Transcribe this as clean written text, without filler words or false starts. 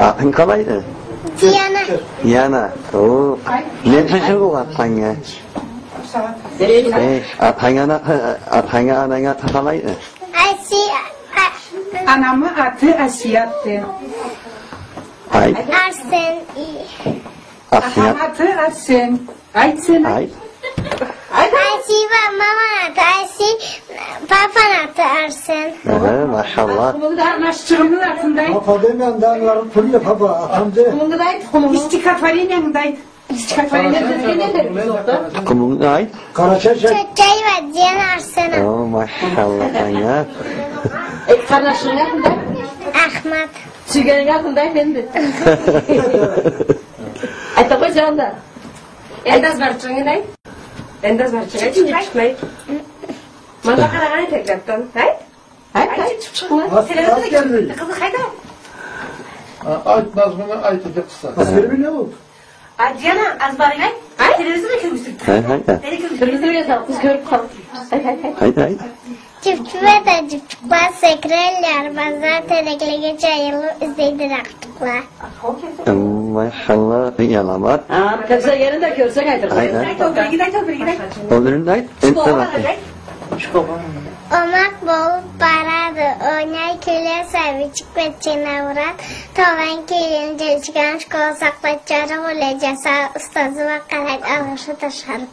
Adın kalaydı? Diana. Yana. Oo. Ne taşı bu atanya? Atanya anaya kalaydı. Asiye. Anamın adı Asiye'tti. Ay. Arsen. Asiyat. Anamın adı Arsen. Aytsın. Ay. Asiye mama adı Asiye. Papan adı Arsen. Maşallah. Naşçığımın altındaydı. Akademiyan dağların tülü papa atamcı. İstikafarina'ndaydı. Kumun ay. Къарачай çek. Çocuğu var Diana Arsen'a. Oo maşallah anya. Kardeşinin yakında. Ahmet. Sügenin yakındayım ben de. Ay tabi canında. Endas barçangay. Endas barçangay çıkmayı. Manga karagay tekrardan. Hay? Hay çıkma. Az geldi. Kızı hayda. Ayt Nazmını aytacak kısa. Askeri ne oldu? Diana az barangay. Hay? Televizyona kırmıştık. Hay hay. Kırmızı bir yatak kız görüp kaldı. Hay hay. Cüpçüve de cüpçükler sekreler. Bazılar teneklige çayırlı izleydir aktıklar. Maşallah yalamat. Kırsa yerinde görsen aytır. Hay hay. Giday. Onların da Omak bolup baradı. Oynay küle seviçik ve çinavrat. Tovan kilince çıkan şkol saklatçarı olacasa ustazı ve kalayt alışı taşarım.